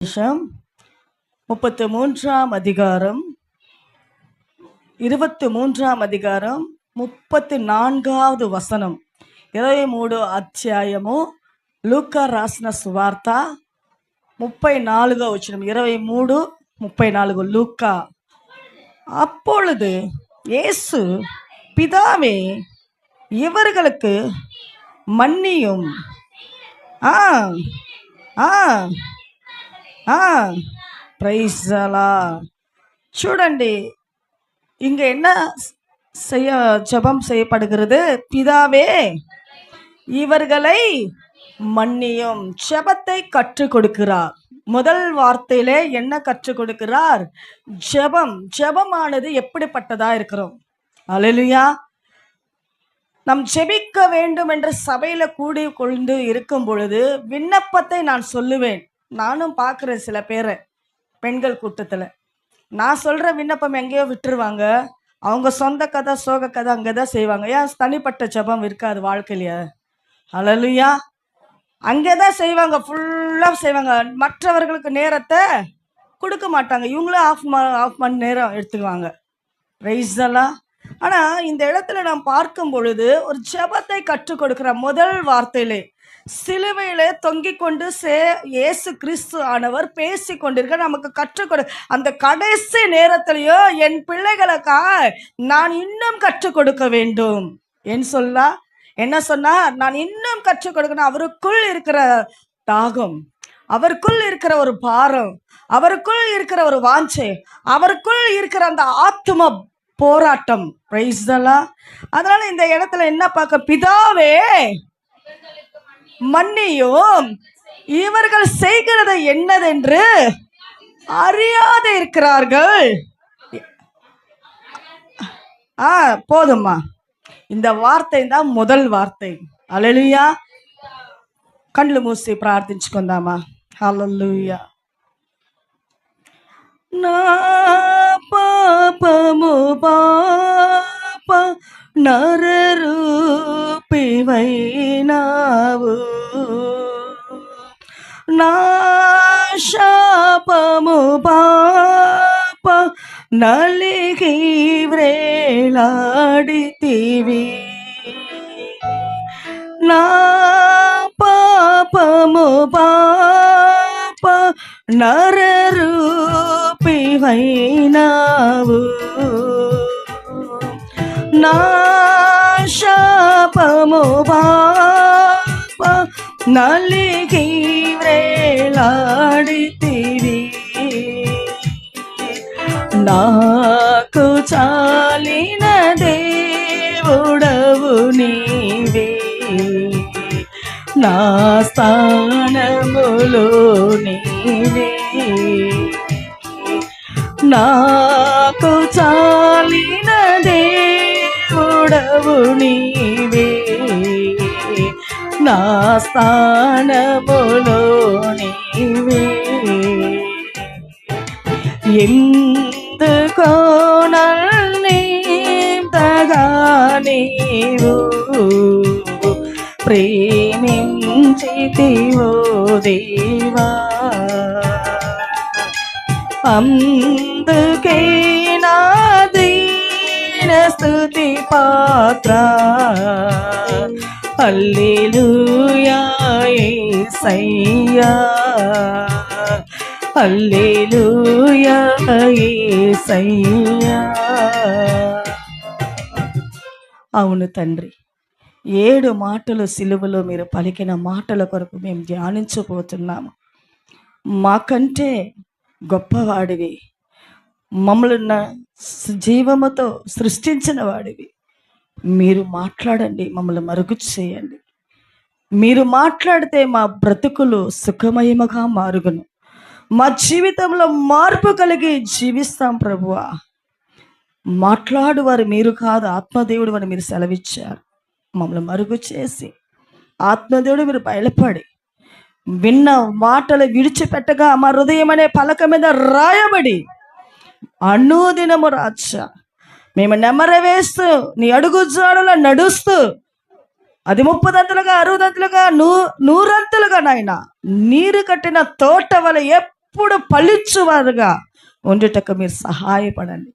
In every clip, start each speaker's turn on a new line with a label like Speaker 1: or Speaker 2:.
Speaker 1: 33ஆம் அதிகாரம் 23ஆம் அதிகாரம் 34வது వచనం 23 అధ్యాయము లూకా రాసిన సువార్త 34వ వచనం 23 34 లూకా. அப்பொழுது இயேசு, பிதாவே இவர்களுக்கு மன்னியும். ప్రైజ్ అలా. చూడండి, இங்க என்ன ஜெபம் செய்யப்படுகிறது? பிதாவே இவர்களை மன்னியும். ஜெபத்தை கற்றுக் கொடுக்கிறார். முதல் வார்த்தையிலே என்ன கற்றுக் கொடுக்கிறார்? ஜெபம். ஜெபமானது எப்படிப்பட்டதா இருக்கிறோம்? அல்லேலூயா. நாம் ஜெபிக்க வேண்டும் என்ற சபையில கூடி கொண்டு இருக்கும் பொழுது விண்ணப்பத்தை நான் சொல்லுவேன். நானும் பார்க்குறேன் சில பேரை பெண்கள் கூட்டத்தில். நான் சொல்கிற விண்ணப்பம் எங்கேயோ விட்டுருவாங்க. அவங்க சொந்த கதை சோக கதை அங்கே தான் செய்வாங்க. ஏன் தனிப்பட்ட ஜெபம் இருக்காது வாழ்க்கையிலையா? அல்லேலூயா. அங்கே தான் செய்வாங்க, ஃபுல்லாக செய்வாங்க. மற்றவர்களுக்கு நேரத்தை கொடுக்க மாட்டாங்க. இவங்களும் ஆஃப் மணி நேரம் எடுத்துக்குவாங்க. பிரைஸ் எல்லாம். ஆனால் இந்த இடத்துல நாம் பார்க்கும் பொழுது ஒரு ஜெபத்தை கற்றுக் கொடுக்கிற முதல் வார்த்தையிலே சிலுவையிலே தொங்கிக் கொண்டு இயேசு கிறிஸ்து ஆனவர் பேசி கொண்டிருக்க நமக்கு கற்றுக் கொடு. அந்த கடைசி நேரத்திலேயோ என் பிள்ளைகளுக்காக நான் இன்னும் கற்றுக் கொடுக்க வேண்டும் என்ன சொன்னா, நான் இன்னும் கற்றுக் கொடுக்கணும். அவருக்குள் இருக்கிற தாகம், அவருக்குள் இருக்கிற ஒரு பாரம், அவருக்குள் இருக்கிற ஒரு வாஞ்சை, அவருக்குள் இருக்கிற அந்த ஆத்தும போராட்டம். பிரைஸ் அல்லாஹ். அதனால இந்த இடத்துல என்ன பார்க்க? பிதாவே மன்னியும், இவர்கள் செய்கிறது என்னதென்று அறியாது இருக்கிறார்கள். போதுமா? இந்த வார்த்தை தான் முதல் வார்த்தை. அல்லேலூயா. కళ్ళు మూసి ప్రార్థించుకుందామా? హల్లెలూయా. నా పాపము పాప నరరూపివైనావు, నా శాపము పాప నలిగి వ్రేలాడితివి. నా పాపము పాప నరరూపివైనావు, నా శాపము పాప నలిగి వ్రేలాడితివి. నాకు చాలిన దేవుడవు నీవే, నా స్థానములో నీవే. నాకు చాలిన దేవుడవు నీవే, నా స్థానములో నీవే. ఎందుకో నన్నింతగా నీవు ప్రేమించితివో దేవా, అందుకే నా దీన స్తుతి పాత్ర. హల్లెలూయా యేసయ్యా, హల్లెలూయా యేసయ్యా. అవును తండ్రి, 7 మాటలు సిలువలో మీరు పలికిన మాటల కొరకు మేము ధ్యానించబోతున్నాము. మాకంటే గొప్పవాడివి, మమ్మల్ని జీవముతో సృష్టించిన వాడివి. మీరు మాట్లాడండి, మమ్మల్ని మరుగు చేయండి. మీరు మాట్లాడితే మా బ్రతుకులు సుఖమయముగా మారుగును, మా జీవితంలో మార్పు కలిగి జీవిస్తాం. ప్రభువా, మాట్లాడువారు మీరు కాదు, ఆత్మదేవుడు అని మీరు సెలవిచ్చారు. మమ్మల్ని మరుగు చేసి ఆత్మదేవుడు మీరు బయలుపడి విన్న మాటలు విడిచిపెట్టగా మా హృదయం అనే పలక మీద రాయబడి అనుదినము రాజా మేము నెమరవేస్తూ నీ అడుగు జాడలో నడుస్తూ అది 30 60 100 నాయన నీరు కట్టిన తోట వల్ల ఎల్లప్పుడూ ఫలించువారుగా ఉండుటకు మీరు సహాయపడండి.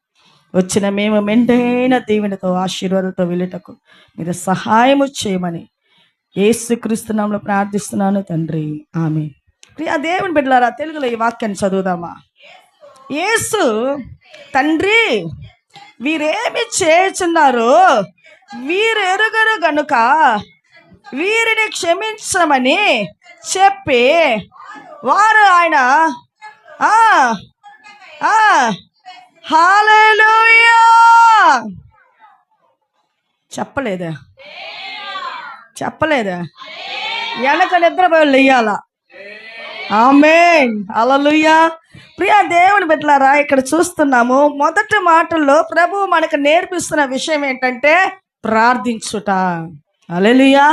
Speaker 1: వచ్చిన మేము మెండైన దీవెనతో ఆశీర్వాదంతో వెళ్ళుటకు మీరు సహాయము చేయమని యేసుక్రీస్తు నామములో ప్రార్థిస్తున్నాను తండ్రి, ఆమేన్. ప్రియా దేవుని బిడ్డలారా, తెలుగులో ఈ వాక్యాన్ని చదువుదామా? యేసు, తండ్రి వీరేమి చేయుచున్నారో వీరు ఎరుగరు గనుక వీరిని క్షమించమని చెప్పి వారు ఆయన హల్లెలూయా చెప్పలేదా? వెనక నిద్రపోయి లేయాలా? ఆమేన్, హల్లెలూయా. ప్రియా దేవుని బిడ్డలారా, ఇక్కడ చూస్తున్నాము మొదటి మాటల్లో ప్రభువు మనకు నేర్పిస్తున్న విషయం ఏంటంటే ప్రార్థించుట. హల్లెలూయా.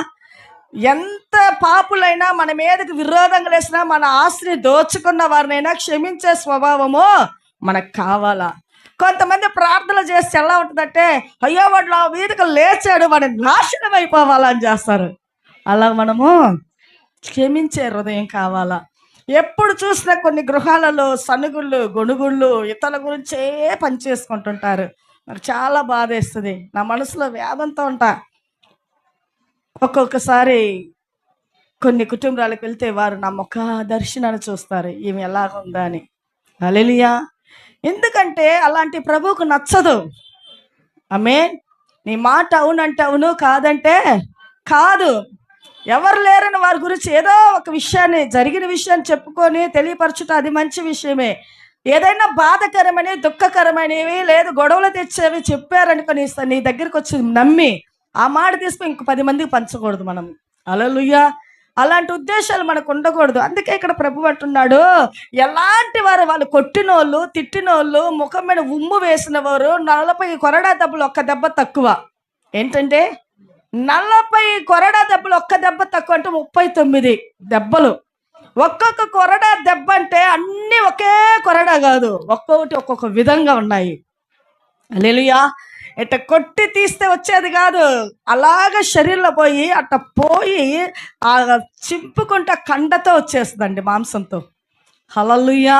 Speaker 1: ఎంత పాపులైనా, మన మీదకి విరోధంగా లేసినా, మన ఆస్తిని దోచుకున్న వారినైనా క్షమించే స్వభావము మనకు కావాలా? కొంతమంది ప్రార్థన చేస్తే ఎలా ఉంటుందంటే, అయ్యో వాడు నా మీదకి లేచాడు, వాడి నాశనం అయిపోవాలని చేస్తారు. అలా మనము క్షమించే హృదయం కావాలా? ఎప్పుడు చూసినా కొన్ని గృహాలలో సనుగుళ్ళు గొనుగుళ్ళు ఇతరుల గురించే పనిచేసుకుంటుంటారు. నాకు చాలా బాధ వేస్తుంది, నా మనసులో వేదంతో ఉంటా. ఒక్కొక్కసారి కొన్ని కుటుంబాలకు వెళ్తే వారు నా ముఖ దర్శనాన్ని చూస్తారు, ఈమె ఎలాగుందా అని. హల్లెలూయా. ఎందుకంటే అలాంటి ప్రభువుకు నచ్చదు. ఆమేన్. నీ మాట అవునంటే అవును, కాదంటే కాదు. ఎవరు లేరని వారి గురించి ఏదో ఒక విషయాన్ని, జరిగిన విషయాన్ని చెప్పుకొని తెలియపరచుట అది మంచి విషయమే. ఏదైనా బాధకరమని, దుఃఖకరమైనవి, లేదు గొడవలు తెచ్చేవి చెప్పారనుకొని నీ దగ్గరికి వచ్చి నమ్మి ఆ మాట తీసుకుని ఇంకో 10 మందికి పంచకూడదు మనం. హల్లెలూయా. అలాంటి ఉద్దేశాలు మనకు ఉండకూడదు. అందుకే ఇక్కడ ప్రభు అంటున్నాడు, ఎలాంటి వారు, వాళ్ళు కొట్టినోళ్ళు, తిట్టినోళ్ళు, ముఖం మీద ఉమ్ము వేసిన వారు 40 కొరడా దెబ్బలు, ఒక్క దెబ్బ తక్కువ. ఏంటంటే 40 కొరడా దెబ్బలు, ఒక్క దెబ్బ తక్కువ అంటే 39 దెబ్బలు. ఒక్కొక్క కొరడా దెబ్బ అంటే అన్నీ ఒకే కొరడా కాదు, ఒక్కొక్కటి ఒక్కొక్క విధంగా ఉన్నాయి. హల్లెలూయా. ఇట్ట కొట్టి తీస్తే వచ్చేది కాదు, అలాగ శరీరంలో పోయి అట్ట పోయి ఆ చింపుకుంటా కండతో వచ్చేస్తుందండి, మాంసంతో. హల్లెలూయా.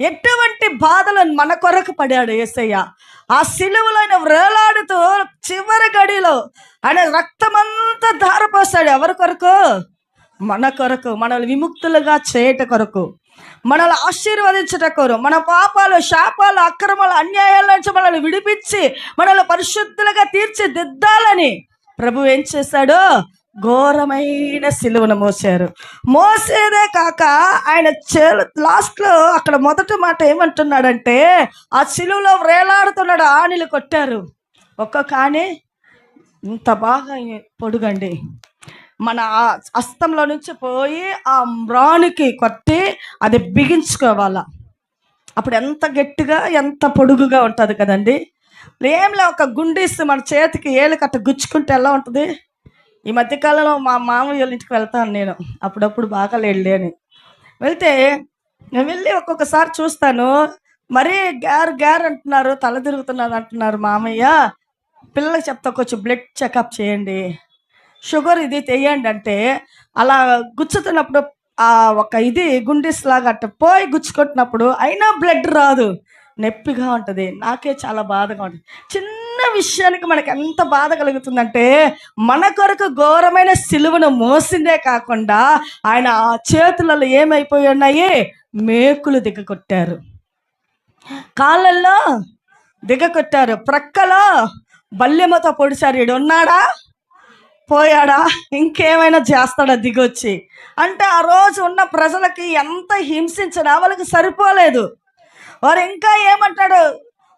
Speaker 1: ఎటువంటి బాధలు మన కొరకు పడాడు యేసయ్య. ఆ సిలువలో ఆయన వేలాడుతూ చివరి గడిలో ఆయన రక్తమంతా ధారపోస్తాడు. ఎవరి కొరకు? మన కొరకు, మనల్ని విముక్తులుగా చేయట కొరకు, మనల్ని ఆశీర్వదించట కొరకు, మన పాపాలు, శాపాలు, అక్రమాలు, అన్యాయాల నుంచి మనల్ని విడిపించి మనల్ని పరిశుద్ధులుగా తీర్చిదిద్దాలని ప్రభు ఏం చేశాడు? ఘోరమైన సిలువను మోసారు. మోసేదే కాక ఆయన లాస్ట్లో అక్కడ మొదటి మాట ఏమంటున్నాడంటే, ఆ సిలువలో వేలాడుతున్నాడు, ఆణిలు కొట్టారు. ఒక్కొక్క ఆణి ఇంత బాగా పొడుగండి, మన హస్తంలో నుంచి పోయి ఆ మ్రానికి కొట్టి అది బిగించుకోవాలా. అప్పుడు ఎంత గట్టిగా, ఎంత పొడుగుగా ఉంటుంది కదండి. ఏంలే, ఒక గుండీస్ మన చేతికి ఏళ్ళు కట్ట గుచ్చుకుంటే ఎలా ఉంటుంది. ఈ మధ్యకాలంలో మా మామయ్య ఇంటికి వెళ్తాను నేను, అప్పుడప్పుడు బాగా లేని వెళ్తే నేను వెళ్ళి ఒక్కొక్కసారి చూస్తాను, మరీ గ్యార్ అంటున్నారు, తల తిరుగుతున్నది అంటున్నారు. మామయ్య పిల్లలకి చెప్తా, కొంచెం బ్లడ్ చెకప్ చేయండి, షుగర్ ఇది తెయ్యండి అంటే, అలా గుచ్చుతున్నప్పుడు ఆ ఒక ఇది గుండెస్ లాగా అట్ట పోయి గుచ్చుకుంటున్నప్పుడు అయినా బ్లడ్ రాదు, నొప్పిగా ఉంటుంది. నాకే చాలా బాధగా ఉంటుంది. చిన్న విషయానికి మనకు ఎంత బాధ కలుగుతుందంటే, మన కొరకు ఘోరమైన సిలువను మోసిందే కాకుండా ఆయన ఆ చేతులలో ఏమైపోయి ఉన్నాయి? మేకులు దిగకొట్టారు, కాళ్ళల్లో దిగకొట్టారు, ప్రక్కలో బల్లెమతో పొడిచారు. ఈడు ఉన్నాడా, పోయాడా, ఇంకేమైనా చేస్తాడా దిగొచ్చి అంటే? ఆ రోజు ఉన్న ప్రజలకి ఎంత హింసించినా వాళ్ళకి సరిపోలేదు. వారు ఇంకా ఏమంటాడు,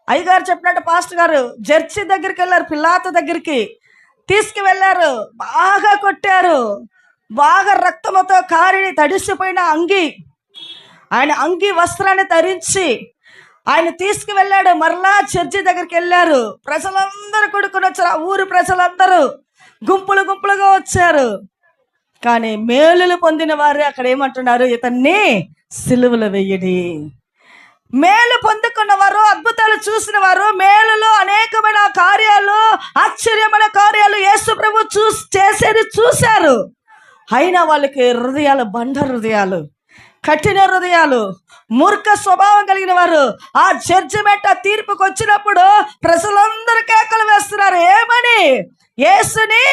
Speaker 1: అయ్యగారు చెప్పినట్టు పాస్టర్ గారు జడ్జి దగ్గరికి వెళ్ళారు, పిలాతు దగ్గరికి తీసుకువెళ్ళారు, బాగా కొట్టారు, బాగా రక్తముతో కారిని తడిసిపోయిన ఆయన అంగి వస్త్రాన్ని ధరించి ఆయన తీసుకువెళ్ళాడు. మరలా చర్చి దగ్గరికి వెళ్ళారు, ప్రజలందరూ కొడుకుని వచ్చారు, ఆ ఊరు ప్రజలందరూ గుంపులు గుంపులుగా వచ్చారు. కానీ మేలులు పొందిన వారు అక్కడ ఏమంటున్నారు? ఇతన్ని సిలువలో వెయ్యడి. మేలు పొందుకున్న వారు, అద్భుతాలు చూసిన వారు, మేలులు, అనేకమైన కార్యాలు, ఆశ్చర్యమైన కార్యాలు యేసు ప్రభు చేసేది చూశారు. అయినా వాళ్ళకి హృదయాలు బండ హృదయాలు, కఠిన హృదయాలు, మూర్ఖ స్వభావం కలిగిన వారు ఆ జడ్జిమెంట్, ఆ తీర్పుకి వచ్చినప్పుడు ప్రజలందరూ కేకలు వేస్తున్నారు. ఏమని? యేసుని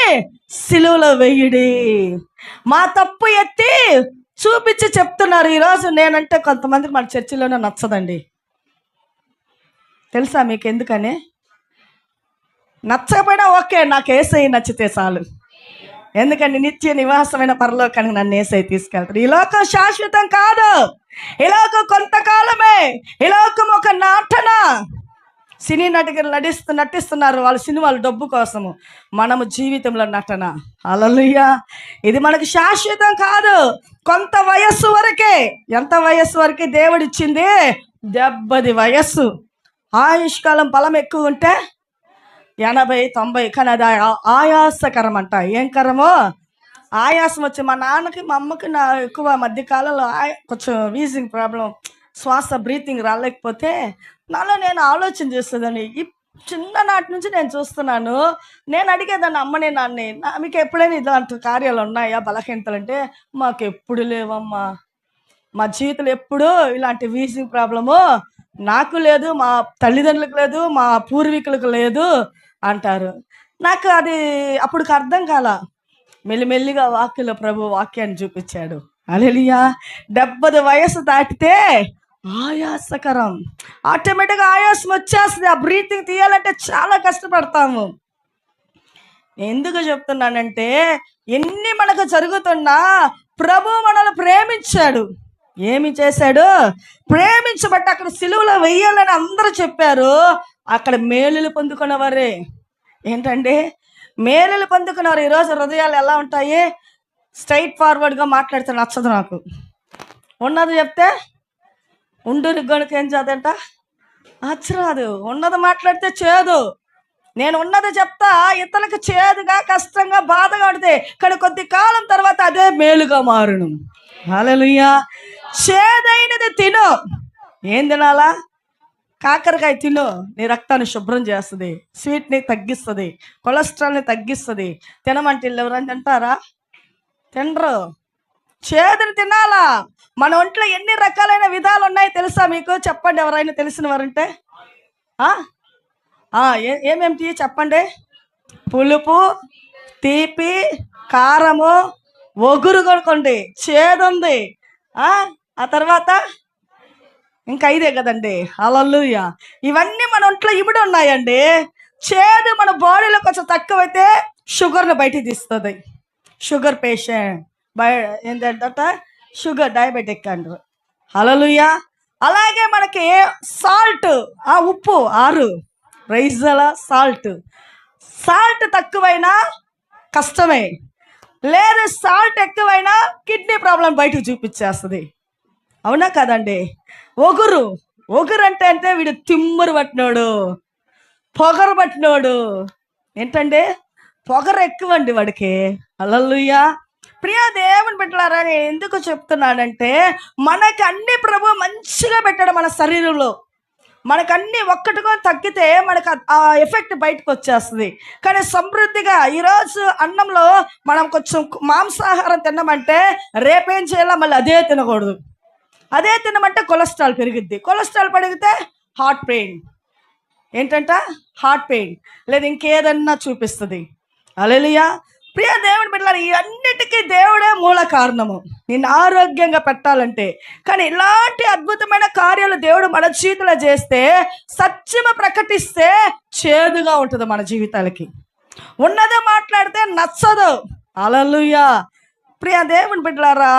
Speaker 1: సిలువలో వెయ్యుడి. మా తప్పు ఎత్తి చూపించి చెప్తున్నారు. ఈరోజు నేనంటే కొంతమందికి మన చర్చిలోనే నచ్చదండి. తెలుసా మీకు ఎందుకని? నచ్చకపోయినా ఓకే, నాకు యేసయ్య నచ్చితే చాలు. ఎందుకంటే నిత్య నివాసమైన పరలోకానికి నన్ను యేసయ్య తీసుకెళ్తారు. ఈ లోకం శాశ్వతం కాదు. ఈ లోకం కొంతకాలమే. ఈ లోకం ఒక నాటన. సినీ నటికలు నటిస్తున్నారు వాళ్ళ సినిమాలు డబ్బు కోసము. మనము జీవితంలో నటన. హల్లెలూయా. ఇది మనకు శాశ్వతం కాదు. కొంత వయస్సు వరకే. ఎంత వయస్సు వరకే దేవుడు ఇచ్చింది? 70 వయస్సు. ఆయుష్కాలం బలం ఎక్కువ ఉంటే 80, 90. కానీ అది ఆయాసకరం అంట. ఏం కరమో? ఆయాసం వచ్చి మా నాన్నకి మా అమ్మకి నా ఎక్కువ మధ్యకాలంలో కొంచెం వీజింగ్ ప్రాబ్లం, శ్వాస బ్రీతింగ్ రాలేకపోతే నాలో నేను ఆలోచన చేస్తుందని చిన్ననాటి నుంచి నేను చూస్తున్నాను. నేను అడిగేదాన్ని అమ్మని నాన్నే, మీకు ఎప్పుడైనా ఇలాంటి కార్యాలు ఉన్నాయా బలహీనతలు అంటే, మాకు ఎప్పుడు లేవమ్మా, మా జీవితంలో ఎప్పుడు ఇలాంటి వీజింగ్ ప్రాబ్లము నాకు లేదు, మా తల్లిదండ్రులకు లేదు, మా పూర్వీకులకు లేదు అంటారు. నాకు అది అప్పుడు అర్థం కాల. మెల్లిమెల్లిగా వాక్యంలో ప్రభు వాక్యాన్ని చూపించాడు. హల్లెలూయా. 70 వయసు దాటితే ఆయాసకరం. ఆటోమేటిక్గా ఆయాసం వచ్చేస్తుంది. ఆ బ్రీతింగ్ తీయాలంటే చాలా కష్టపడతాము. ఎందుకు చెప్తున్నానంటే, ఎన్ని మనకు జరుగుతున్నా ప్రభు మనల్ని ప్రేమించాడు. ఏమి చేశాడు? ప్రేమించబట్టి అక్కడ సిలువలో వెయ్యాలని అందరూ చెప్పారు. అక్కడ మేలులు పొందుకున్నవారే. ఏంటంటే మేలులు పొందుకున్నారు. ఈరోజు హృదయాలు ఎలా ఉంటాయి? స్ట్రైట్ ఫార్వర్డ్గా మాట్లాడితే నచ్చదు నాకు. ఉన్నది చెప్తే ఉండు గొనుక ఏం చదంట అచ్చరాదు. ఉన్నది మాట్లాడితే చేదు. నేను ఉన్నది చెప్తా, ఇతరులకు చేదుగా, కష్టంగా, బాధగా ఉంటుంది. కానీ కొద్ది కాలం తర్వాత అదే మేలుగా మారును. హల్లెలూయా. చేదైనది తిను. ఏం తినాలా? కాకరకాయ తిను. నీ రక్తాన్ని శుభ్రం చేస్తుంది, స్వీట్ని తగ్గిస్తుంది, కొలెస్ట్రాల్ని తగ్గిస్తుంది. తినమంటే ఎవరైనా తింటారా? తినరు. చేదుని తినాలా? మన ఒంట్లో ఎన్ని రకాలైన విధాలు ఉన్నాయి తెలుసా మీకు? చెప్పండి ఎవరైనా తెలిసిన వారుంటే. ఏమేమిటి చెప్పండి? పులుపు, తీపి, కారము, ఒగురు కొనుక్కోండి, చేదుంది. ఆ తర్వాత ఇంకా 5 కదండి. హల్లెలూయా. ఇవన్నీ మన ఒంట్లో ఇమిడి ఉన్నాయండి. చేదు మన బాడీలో కొంచెం తక్కువైతే షుగర్ని బయటికి తీస్తుంది. షుగర్ పేషెంట్ ఏంటంట షుగర్, డయాబెటిక్ అంటారు. హల్లెలూయా. అలాగే మనకి సాల్ట్, ఉప్పు 6 రైజల సాల్ట్ తక్కువైనా కష్టమే. లేదు సాల్ట్ ఎక్కువైనా కిడ్నీ ప్రాబ్లం బయటకు చూపించేస్తుంది. అవునా కదండి? ఒగురు అంటే వీడు తిమ్మరు పట్టినోడు, పొగరు పట్టినోడు. ఏంటంటే పొగరు ఎక్కువ అండి వాడికి. హల్లెలూయా. ప్రియ దేవుని బిడ్డలారా, నేను ఎందుకు చెప్తున్నానంటే, మనకి అన్ని ప్రభు మంచిగా పెట్టాడు మన శరీరంలో. మనకన్నీ ఒక్కటిగా తగ్గితే మనకు ఆ ఎఫెక్ట్ బయటకు వచ్చేస్తుంది. కానీ సమృద్ధిగా ఈరోజు అన్నంలో మనం కొంచెం మాంసాహారం తిన్నామంటే రేపేం చేయాలో మళ్ళీ అదే తినకూడదు. అదే తినమంటే కొలెస్ట్రాల్ పెరిగిద్ది. కొలెస్ట్రాల్ పెరిగితే హార్ట్ పెయిన్. ఏంటంట? Heart pain. లేదా ఇంకేదన్నా చూపిస్తుంది. హల్లెలూయా. ప్రియ దేవుని బిడ్డలారా, ఈ అన్నిటికీ దేవుడే మూల కారణము నిన్ను ఆరోగ్యంగా పెట్టాలంటే. కానీ ఇలాంటి అద్భుతమైన కార్యాలు దేవుడు మన జీవితంలో చేస్తే, సత్యము ప్రకటిస్తే చేదుగా ఉంటుంది మన జీవితాలకి. ఉన్నదే మాట్లాడితే నచ్చదు. హల్లెలూయా. ప్రియ దేవుని బిడ్డలారా,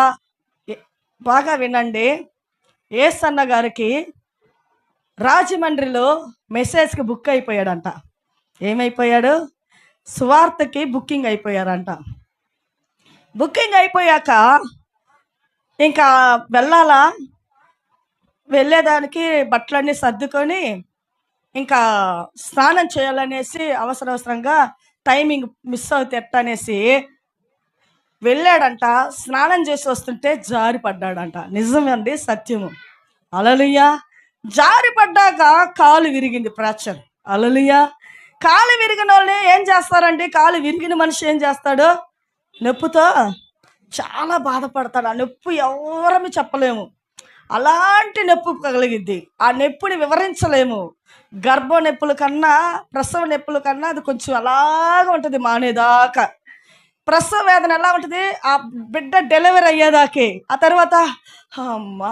Speaker 1: బాగా వినండి. యేసన్న గారికి రాజమండ్రిలో మెసేజ్కి బుక్ అయిపోయాడంట. ఏమైపోయాడు? సువార్తకి బుకింగ్ అయిపోయారంట. బుకింగ్ అయిపోయాక ఇంకా వెళ్ళేదానికి బట్టలన్నీ సర్దుకొని ఇంకా స్నానం చేయాలనేసి అవసరంగా టైమింగ్ మిస్ అవుతే ఎట్ట అనేసి వెళ్ళాడంట. స్నానం చేసి వస్తుంటే జారి పడ్డాడంట. నిజమండి, సత్యము. హల్లెలూయా. జారి పడ్డాక కాలు విరిగింది, ఫ్రాక్చర్. హల్లెలూయా. కాలు విరిగిన వాళ్ళని ఏం చేస్తారండి? కాలు విరిగిన మనిషి ఏం చేస్తాడు? నొప్పుతో చాలా బాధపడతాడు. ఆ నొప్పి ఎవరము చెప్పలేము. అలాంటి నొప్పి కలిగిద్ది. ఆ నొప్పిని వివరించలేము. గర్భ నొప్పుల కన్నా, ప్రసవ నొప్పుల కన్నా అది కొంచెం అలాగా ఉంటుంది మానేదాకా. ప్రసవ వేదన ఎలా ఉంటుంది? ఆ బిడ్డ డెలివరీ అయ్యేదాకే. ఆ తర్వాత అమ్మా,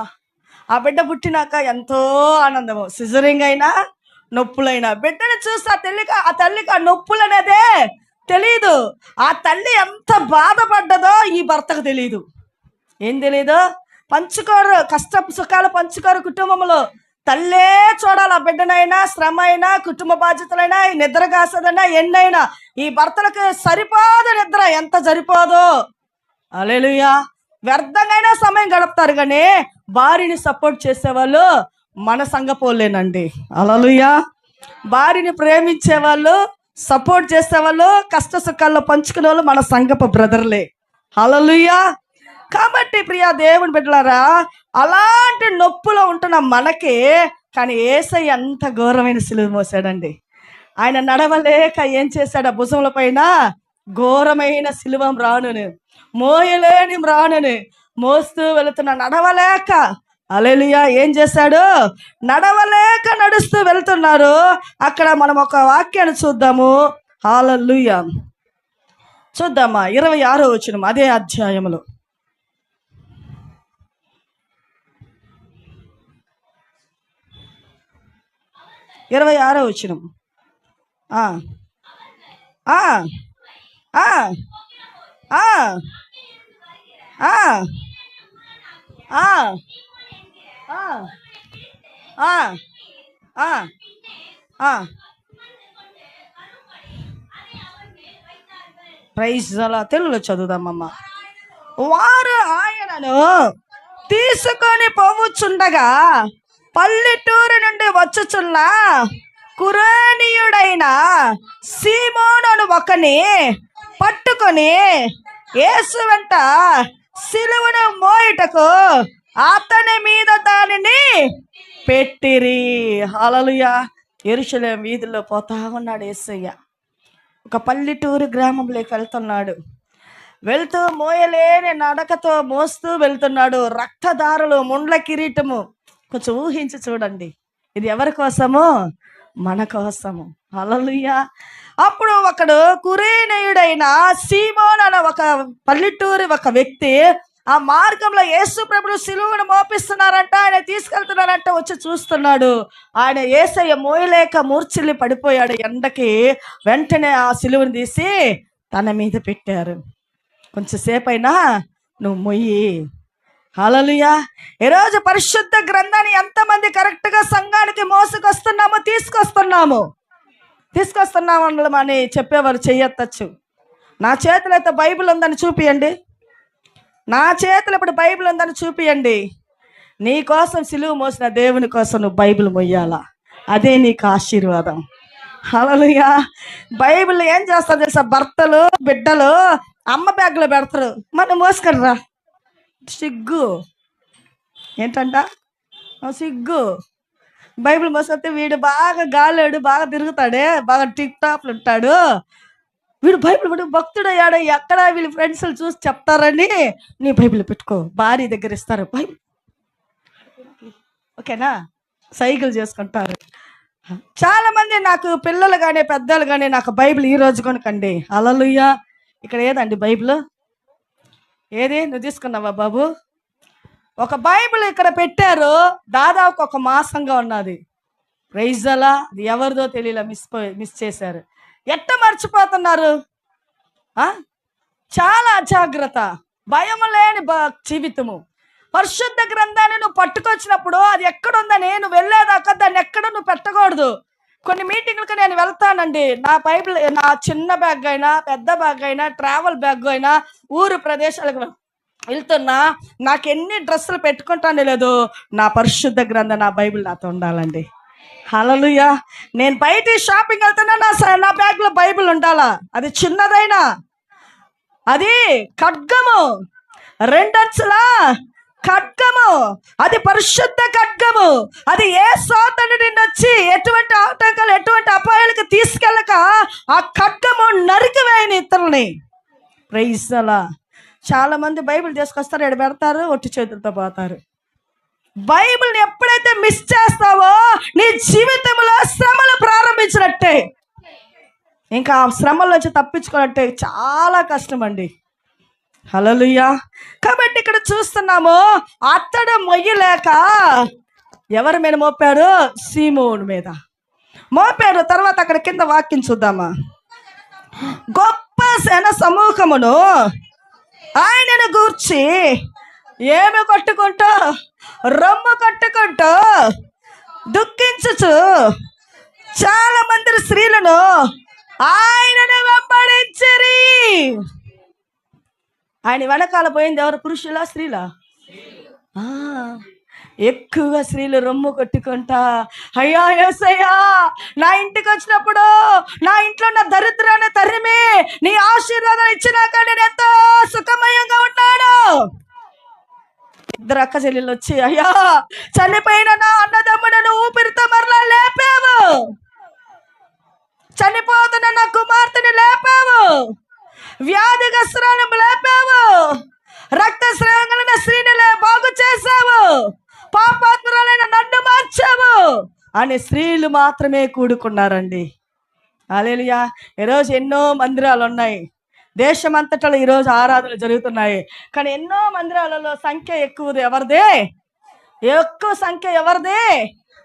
Speaker 1: ఆ బిడ్డ పుట్టినాక ఎంతో ఆనందము. సిజరింగ్ అయినా నొప్పులైనా బిడ్డను చూసి ఆ తల్లికి ఆ నొప్పులు అనేదే తెలీదు. ఆ తల్లి ఎంత బాధపడ్డదో ఈ భర్తకు తెలీదు. ఏం తెలీదు? పంచుకోరు, కష్ట సుఖాలు పంచుకోరు కుటుంబంలో. తల్లే చూడాలి. ఆ బిడ్డనైనా, శ్రమ అయినా, కుటుంబ బాధ్యతలైనా, నిద్ర కాసదైనా, ఎన్నైనా ఈ భర్తలకు సరిపోదు. నిద్ర ఎంత సరిపోదో. హల్లెలూయా. వ్యర్థంగా సమయం గడుపుతారు, కానీ భార్యని సపోర్ట్ చేసేవాళ్ళు మన సంఘపోలేనండి. హల్లెలూయా. భార్యని ప్రేమించే వాళ్ళు, సపోర్ట్ చేసేవాళ్ళు, కష్ట సుఖాల్లో పంచుకునే వాళ్ళు మన సంఘపు బ్రదర్లే. హల్లెలూయా. కాబట్టి ప్రియా దేవుని బిడ్డలారా, అలాంటి నొప్పులో ఉంటున్న మనకి కానీ యేసయ్య అంత ఘోరమైన సిలువ మోసాడండి. ఆయన నడవలేక ఏం చేశాడు? ఆ భుజముల పైన ఘోరమైన సిలువ రానుని, మోయలేని రానుని మోస్తూ వెళుతున్న, నడవలేక. హల్లెలూయా. ఏం చేశాడు? నడవలేక నడుస్తూ వెళ్తున్నారు. అక్కడ మనం ఒక వాక్యాన్ని చూద్దాము. హల్లెలూయా. చూద్దామా 26వ వచనం అదే అధ్యాయములో. 26వ వచనం. ఆ ఆ ఆ ఆ ఆ ఆ ఆ ఆ ఆ. ప్రైజ్ అలా తెలుగులో చదువుదామమ్మ. వారు ఆయనను తీసుకొని పోవుచుండగా పల్లెటూరు నుండి వచ్చుచున్న కురేనీయుడైన సీమోను ఒకని పట్టుకొని యేసు వెంట సిలువను మోయుటకు అతని మీద దానిని పెట్టిరి. హల్లెలూయా. యెరూషలేము వీధుల్లో పోతా ఉన్నాడు యేసయ్య. ఒక పల్లెటూరు గ్రామంలోకి వెళ్తున్నాడు. వెళ్తూ మోయలేని నడకతో మోస్తూ వెళ్తున్నాడు. రక్తదారులు, ముండ్ల కిరీటము. కొంచెం ఊహించి చూడండి, ఇది ఎవరి కోసము? మన కోసము. హల్లెలూయా. అప్పుడు ఒకడు కురేనీయుడైన సీమోన్ అనే ఒక పల్లెటూరి ఒక వ్యక్తి ఆ మార్గంలో యేసు ప్రభువు సిలువను మోపిస్తున్నారంట, ఆయన తీసుకెళ్తున్నారంట. వచ్చి చూస్తున్నాడు. ఆయన యేసయ్య మోయలేక మూర్ఛిల్లి పడిపోయాడు ఎండకి. వెంటనే ఆ సిలువను తీసి తన మీద పెట్టారు. కొంచెంసేపు అయినా నువ్వు మొయ్యి. హల్లెలూయా. ఈరోజు పరిశుద్ధ గ్రంథాన్ని ఎంతమంది కరెక్ట్గా సంఘానికి మోసుకొస్తున్నామో, తీసుకొస్తున్నాము అని చెప్పేవారు చెయ్యొచ్చు. నా చేతిలో అయితే బైబిల్ ఉందని చూపియండి. నా చేతిలో ఇప్పుడు బైబిల్ ఉందని చూపియండి. నీ కోసం సిలువ మోసిన దేవుని కోసం నువ్వు బైబిల్ మొయ్యాలా. అదే నీకు ఆశీర్వాదం. హల్లెలూయా. బైబిల్ ఏం చేస్తారు తెలుసా? భర్తలు, బిడ్డలు అమ్మ బ్యాగ్లో పెడతారు, మనం మోసుకర్రా. సిగ్గు ఏంటంట? సిగ్గు. బైబిల్ మోసుకొస్తే వీడు బాగా గాలేడు, బాగా తిరుగుతాడే, బాగా టిక్ టాప్లు ఉంటాడు, వీడు బైబిల్ వీడు భక్తుడయ్యాడు, ఎక్కడ వీళ్ళ ఫ్రెండ్స్ చూసి చెప్తారని నీ బైబిల్ పెట్టుకో. భార్య దగ్గర ఇస్తారు బైబిల్, ఓకేనా? సైకిల్ చేసుకుంటారు. చాలా మంది నాకు పిల్లలు కానీ పెద్దలు కానీ నాకు బైబిల్ ఈ రోజు కొనకండి. హల్లెలూయా. ఇక్కడ ఏదండి బైబిల్? ఏది? నువ్వు తీసుకున్నావా బాబు? ఒక బైబిల్ ఇక్కడ పెట్టారు, దాదాపు ఒక మాసంగా ఉన్నది. ప్రైజ్ అలా. అది ఎవరిదో తెలియలే, మిస్ చేశారు. ఎట్ట మర్చిపోతున్నారు? చాలా అజాగ్రత్త, భయం లేని జీవితము. పరిశుద్ధ గ్రంథాన్ని నువ్వు పట్టుకొచ్చినప్పుడు అది ఎక్కడుందని నువ్వు వెళ్ళేదాకా దాన్ని ఎక్కడ నువ్వు పెట్టకూడదు. కొన్ని మీటింగ్లకు నేను వెళ్తానండి, నా బైబిల్ నా చిన్న బ్యాగ్ అయినా పెద్ద బ్యాగ్ అయినా ట్రావెల్ బ్యాగ్ అయినా ఊరు ప్రదేశాలకు వెళ్తున్నా, నాకు ఎన్ని డ్రెస్సులు పెట్టుకుంటానే లేదు, నా పరిశుద్ధ గ్రంథం నా బైబిల్ నాతో ఉండాలండి. హల్లెలూయా. నేను బయట షాపింగ్ వెళ్తున్నా, నా బ్యాగ్లో బైబిల్ ఉండాలా. అది చిన్నదైనా, అది ఖడ్గము, రెండంచుల ఖడ్గము, అది పరిశుద్ధ ఖడ్గము. అది ఏ సోతని నిండి వచ్చి ఎటువంటి ఆటంకాలు, ఎటువంటి అపాయాలకు తీసుకెళ్ళక ఆ ఖడ్గము నరికివేయని ఇతరులని. ప్రైజ్ అలా. చాలా మంది బైబిల్ తీసుకొస్తారు, ఇక్కడ పెడతారు, ఒట్టి చేతులతో పోతారు. బైబిల్ని ఎప్పుడైతే మిస్ చేస్తావో నీ జీవితంలో శ్రమలు ప్రారంభించినట్టే. ఇంకా ఆ శ్రమల నుంచి తప్పించుకున్నట్టే. చాలా కష్టం అండి. హల్లెలూయా. కాబట్టి ఇక్కడ చూస్తున్నాము, అతడు మొయ్యలేక ఎవరి మీద మోపాడు? సీమోను మీద మోపాడు. తర్వాత అక్కడ కింద వాక్యం చూద్దామా. గొప్ప సేన సమూహమును ఆయనను గూర్చి ఏమి కొట్టుకుంటూ, రొమ్ము కొట్టుకుంటూ దుఃఖించుచు చాలా మంది స్త్రీలను ఆయనను వెంబడించిరి. ఆయన వెనకాల పోయింది ఎవరు? పురుషులా స్త్రీలా? ఎక్కువగా స్త్రీలు రొమ్ము కొట్టుకుంటా, అయ్యా యేసయ్యా, నా ఇంటికి వచ్చినప్పుడు నా ఇంట్లో ఉన్న దరిద్రాన్ని తరిమి నీ ఆశీర్వాదం ఇచ్చినాక నేను ఎంతో సుఖమయంగా ఉన్నాను. ఇద్దరు అక్క చెల్లెళ్ళు వచ్చి, అయ్యా చనిపోయిన నా అన్నదమ్ముడను ఊపిరితో మరలా లేపావు, చనిపోతున్న నా కుమార్తెని లేపావు, వ్యాధిగ్రస్తురాలను లేపావు, రక్తస్రావం కలిగిన స్త్రీని బాగు చేశావు, పాపాత్మురాలైన నన్ను మార్చావు అని స్త్రీలు మాత్రమే కూడుకున్నారండి. హల్లెలూయా. ఈరోజు ఎన్నో మందిరాలు ఉన్నాయి, దేశమంతటా ఈరోజు ఆరాధనలు జరుగుతున్నాయి. కానీ ఎన్నో మందిరాలలో సంఖ్య ఎక్కువ ఎవరిదే? ఎక్కువ సంఖ్య ఎవరిదే?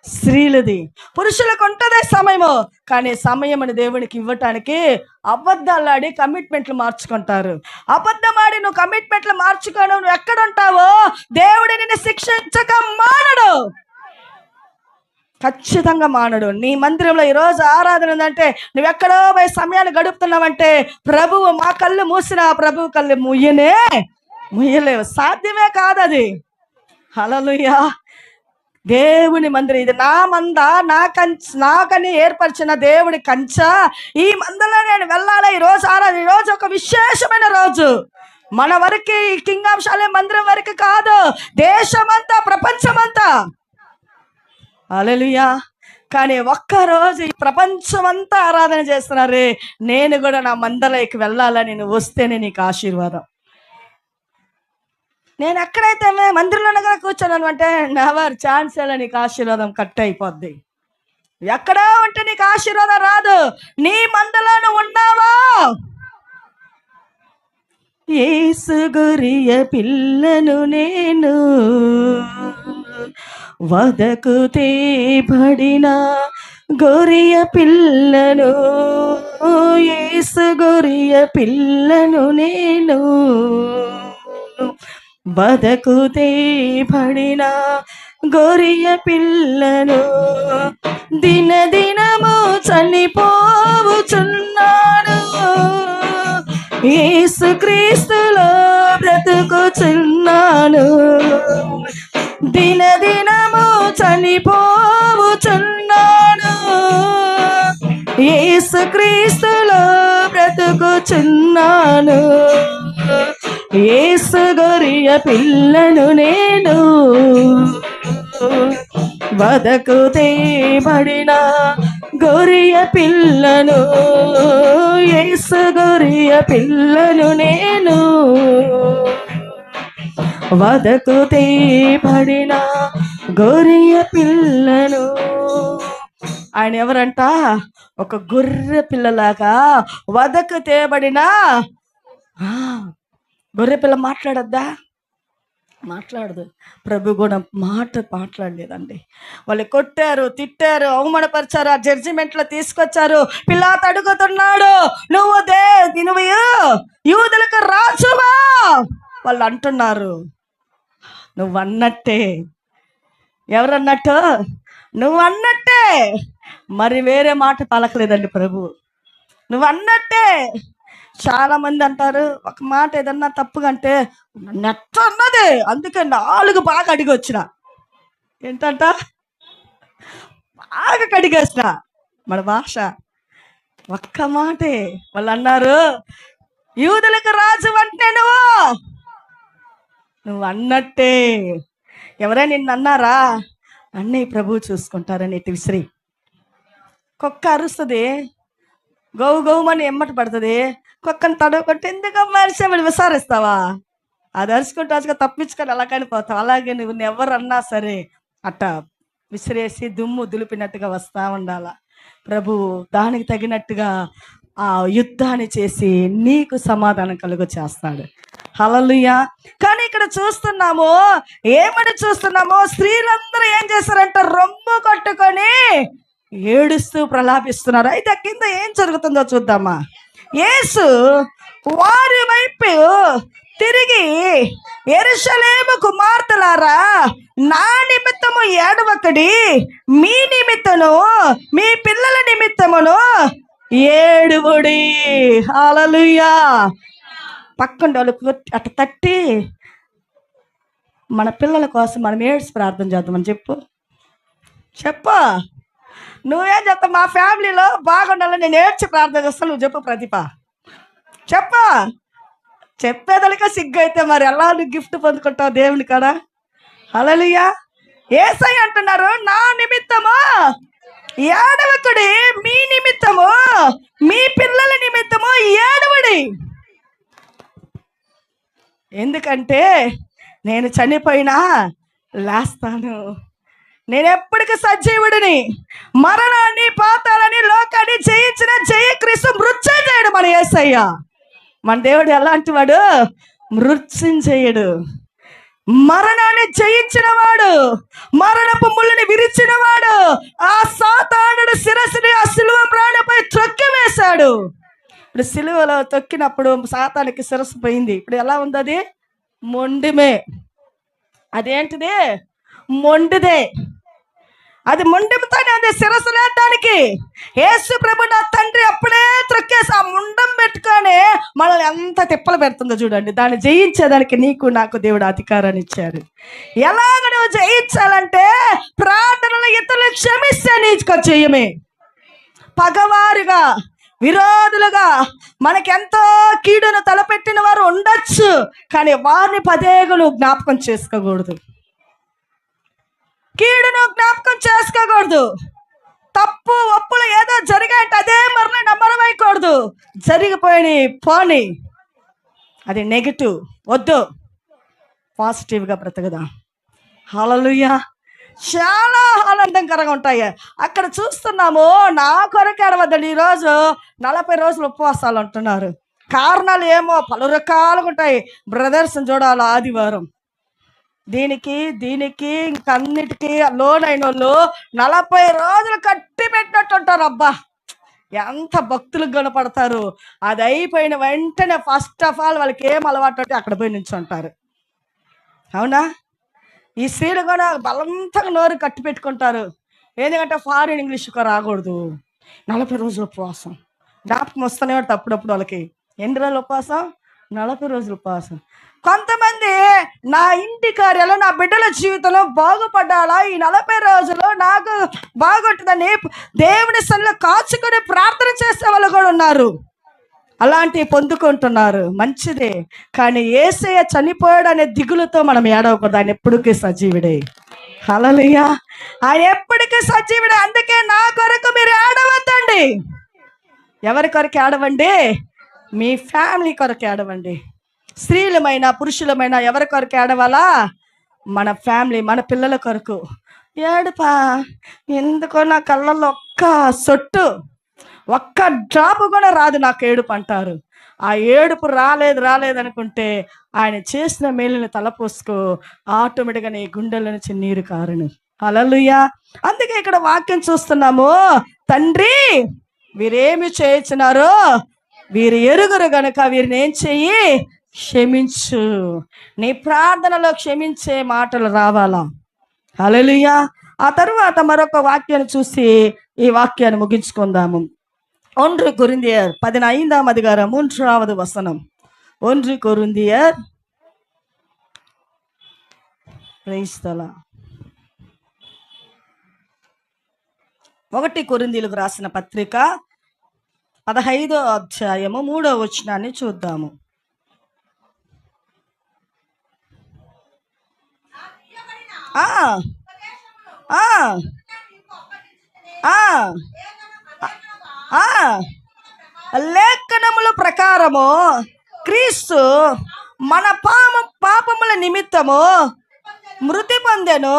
Speaker 1: స్త్రీలది. పురుషులకు ఉంటుందే సమయము, కానీ సమయం అని దేవునికి ఇవ్వటానికి అబద్ధాలాడి కమిట్మెంట్లు మార్చుకుంటారు. అబద్ధమాడి నువ్వు కమిట్మెంట్లు మార్చుకోను, నువ్వు ఎక్కడుంటావో దేవుడు నిన్ను శిక్షించక మానడు, ఖచ్చితంగా మానడు. నీ మందిరంలో ఈరోజు ఆరాధన ఉందంటే నువ్వు ఎక్కడో పోయి సమయాన్ని గడుపుతున్నావంటే ప్రభువు మా కళ్ళు మూసినా ప్రభువు కళ్ళు ముయ్యలేవు, సాధ్యమే కాదు అది. హల్లెలూయా. దేవుని మందిరం ఇది. నా మంద, నాకని ఏర్పరిచిన దేవుడి కంచ. ఈ మందలో నేను వెళ్ళాలి. ఈరోజు ఆరాధన, ఈరోజు ఒక విశేషమైన రోజు. మన వరకు ఈ కింగ్ ఆఫ్ షాలేం మందిరం వరకు కాదు, దేశమంతా, ప్రపంచమంతా. హల్లెలూయా. కానీ ఒక్కరోజు ఈ ప్రపంచమంతా ఆరాధన చేస్తున్నారే, నేను కూడా నా మందలోకి వెళ్ళాలని నువ్వు వస్తేనే నీకు ఆశీర్వాదం. నేను ఎక్కడైతే మందిరంలో కూడా కూర్చోను అంటే నెవర్ ఛాన్స్ ఎలా, నీకు ఆశీర్వాదం కట్ అయిపోద్ది. ఎక్కడో ఉంటే నీకు ఆశీర్వాదం రాదు. నీ మందలోను ఉన్నావా? యేసు గొర్రె పిల్లను నేను, వదకు తేబడిన గొర్రె పిల్లను, యేసు గొర్రె పిల్లను నేను, బదకు తేబడిన గొర్రె పిల్లను, దినదినము చనిపోవుచున్నాను, యేసుక్రీస్తులో బ్రతుకుచున్నాను, దినదినము చనిపోవుచున్నాను, యేసుక్రీస్తులో బ్రతుకుచున్నాను, యేసు గొర్రె పిల్లను నేను, వదకు తేబడిన గొర్రె పిల్లను, యేసు గొర్రె పిల్లను నేను, వదకు తేబడిన గొర్రె పిల్లను. ఆయన ఎవరంట? ఒక గొర్రె పిల్లలాగా వదకు తేబడిన. గొర్రె పిల్ల మాట్లాడద్దా? మాట్లాడదు. ప్రభు కూడా మాట్లాడలేదండి. వాళ్ళు కొట్టారు, తిట్టారు, అవమానపరిచారు, ఆ జడ్జిమెంట్లో తీసుకొచ్చారు. పిలాతు అడుగుతున్నాడు, నువ్వు యూదులకు రాజువా? వాళ్ళు అంటున్నారు నువ్వు అన్నట్టే. ఎవరన్నట్టు? నువ్వు అన్నట్టే. మరి వేరే మాట పలకలేదండి ప్రభు. నువ్వు అన్నట్టే. చాలా మంది అంటారు, ఒక మాట ఏదన్నా తప్పుగా అంటే నెట్ట అన్నదే, అందుకే 4 బాగా అడిగి వచ్చిన. ఏంటంట? బాగా కడిగేసిన. మన భాష ఒక్క మాటే. వాళ్ళు అన్నారు, యూదులకు రాజు అంటే నువ్వు అన్నట్టే. ఎవరైనా నిన్ను అన్నారా? అన్నీ ప్రభు చూసుకుంటారని ఇటు విసిరి. కుక్క అరుస్తుంది, గౌ గౌమని ఎమ్మటి పడుతుంది. కుక్కను తడవకొట్టి ఎందుకు మనిషి విసారిస్తావా? అది అరుచుకుంటూ తప్పించుకొని అలాగని పోతాం. అలాగే నువ్వు ఎవరన్నా సరే అట్ట విసిరేసి దుమ్ము దులిపినట్టుగా వస్తూ ఉండాల. ప్రభు దానికి తగినట్టుగా ఆ యుద్ధాన్ని చేసి నీకు సమాధానం కలుగ చేస్తాడు. హల్లెలూయా. కానీ ఇక్కడ చూస్తున్నాము, ఏమని చూస్తున్నాము, స్త్రీలందరూ ఏం చేశారంటే రొమ్ము కట్టుకొని ఏడుస్తూ ప్రలాపిస్తున్నారు. అయితే కింద ఏం జరుగుతుందో చూద్దామా. యేసు వారి వైపు తిరిగి, యెరూషలేము కుమార్తెలారా, నా నిమిత్తము ఏడవకడి, మీ నిమిత్తము మీ పిల్లల నిమిత్తమును ఏడువుడి. హల్లెలూయా. పక్కన వాళ్ళు అట్ట తట్టి మన పిల్లల కోసం మనం ఏడ్చి ప్రార్థన చేద్దామని చెప్పు. నువ్వేం చెప్తావు? మా ఫ్యామిలీలో బాగుండాలని నేను ఏడ్చి ప్రార్థన చేస్తాను. నువ్వు చెప్పు ప్రతిభ, చెప్పేదలక సిగ్గు అయితే మరి ఎలా నువ్వు గిఫ్ట్ పొందుకుంటావు దేవుని కాడ? హల్లెలూయా. యేసయ్య అంటున్నారు, నా నిమిత్తము ఏడవకుడి, మీ నిమిత్తము మీ పిల్లల నిమిత్తము ఏడవడి. ఎందుకంటే నేను చనిపోయినా లేస్తాను, నేను ఎప్పటికీ సజీవుడిని, మరణాన్ని పాతాలని లోకాన్ని జయించిన జయక్రీస్తు మృత్యుంజయుడు మన యేసయ్య. మన దేవుడు ఎలాంటి వాడు? మృత్యుంజయుడు, మరణాన్ని జయించిన వాడు, మరణపు ముళ్ళని విరిచిన వాడు. ఆ సాతానుడు శిరస్సుని ఆ సిలువ ప్రాణపై త్రొక్కి వేశాడు. ఇప్పుడు సిలువలో తొక్కినప్పుడు సాతానికి శిరస్సు పోయింది. ఇప్పుడు ఎలా ఉంది? అది మొండిమే. అదేంటిది? మొండిదే. అది మొండితోనే అది శిరస్సు లేదానికి. యేసు ప్రభు నా తండ్రి అప్పుడే త్రొక్కేసి ఆ ముండం పెట్టుకొని మనల్ని ఎంత తిప్పలు పెడుతుందో చూడండి. దాన్ని జయించేదానికి నీకు నాకు దేవుడు అధికారాన్ని ఇచ్చారు. ఎలాగ నువ్వు జయించాలంటే ప్రార్థనలు ఇతరులు క్షమిస్తే నీకు చేయమే. పగవారుగా, విరోధులుగా, మనకెంతో కీడును తలపెట్టిన వారు ఉండొచ్చు, కానీ వారిని పదేగులు జ్ఞాపకం చేసుకోకూడదు. కీడును జ్ఞాపకం చేసుకోకూడదు. తప్పు ఒప్పులు ఏదో జరిగాయంటే అదే మరలా నమ్మరమైకూడదు. జరిగిపోయి పోని, అది నెగిటివ్ వద్దు, పాజిటివ్గా బ్రతకదా. హల్లెలూయా. చాలా ఆనందకరంగా ఉంటాయి. అక్కడ చూస్తున్నాము, నా కొరకు ఏడవద్దండి. ఈరోజు 40 రోజులు ఉపవాసాలు అంటున్నారు. కారణాలు ఏమో పలు రకాలుగా ఉంటాయి. బ్రదర్స్ని చూడాలి ఆదివారం, దీనికి ఇంకన్నిటికీ లోన్ అయిన వాళ్ళు 40 రోజులు కట్టి పెట్టినట్టు ఉంటారు. అబ్బా, ఎంత భక్తులకు కనపడతారు. అది అయిపోయిన వెంటనే ఫస్ట్ ఆఫ్ ఆల్ వాళ్ళకి ఏం అలవాటు అంటే అక్కడ పోయి నిల్చుంటారు. అవునా? ఈ స్త్రీలు కూడా బలంతగా నోరు కట్టి పెట్టుకుంటారు. ఎందుకంటే ఫారిన్ ఇంగ్లీష్ రాకూడదు. 40 రోజులు ఉపవాసం. జ్ఞాపకం వస్తూనే ఉంటుంది అప్పుడప్పుడు వాళ్ళకి. ఎన్ని రోజులు ఉపవాసం? 40 రోజులు ఉపవాసం. కొంతమంది నా ఇంటి కార్యాలు, నా బిడ్డల జీవితంలో బాగుపడాలా, ఈ 40 రోజులు నాకు బాగుంటుందని దేవుని సన్నిధిలో కాచుకొని ప్రార్థన చేసే వాళ్ళు కూడా ఉన్నారు. అలాంటివి పొందుకుంటున్నారు, మంచిదే. కానీ యేసయ్య చనిపోయాడు అనే దిగులుతో మనం ఏడవకూడదు. ఆయన ఎప్పటికీ సజీవుడే. హల్లెలూయా. ఆయన ఎప్పటికీ సజీవుడే. అందుకే నా కొరకు మీరు ఏడవద్దండి. ఎవరి కొరకు ఏడవండి? మీ ఫ్యామిలీ కొరకు ఏడవండి. స్త్రీలమైనా పురుషులమైనా ఎవరి కొరకు ఏడవాలా? మన ఫ్యామిలీ, మన పిల్లల కొరకు. ఏడుపా ఎందుకో నా కళ్ళల్లో ఒక్క డ్రాప్ కూడా రాదు నాకు ఏడుపు అంటారు. ఆ ఏడుపు రాలేదు అనుకుంటే ఆయన చేసిన మేలుని తలపోసుకో, ఆటోమేటిక్గా నీ గుండెల నుంచి నీరు కారును. హల్లెలూయా. అందుకే ఇక్కడ వాక్యం చూస్తున్నాము, తండ్రి వీరేమి చేయించున్నారో వీరు ఎరుగురు గనుక వీరిని ఏం చెయ్యి, క్షమించు. నీ ప్రార్థనలో క్షమించే మాటలు రావాలా. హల్లెలూయా. ఆ తరువాత మరొక వాక్యాన్ని చూసి ఈ వాక్యాన్ని ముగించుకుందాము. 1 కొరింథియర్ 15ஆம் அதிகாரம் 3வது வசனம். 1 கொரிந்தியர், ప్రైజ్ ది లార్డ్. 1 కొరింథీయులకు రాసిన పత్రిక 15వ అధ్యాయము 3వ వచనాన్ని చూద్దాము. లేఖనముల ప్రకారము క్రీస్తు మన పాపముల నిమిత్తము మృతి పొందెను.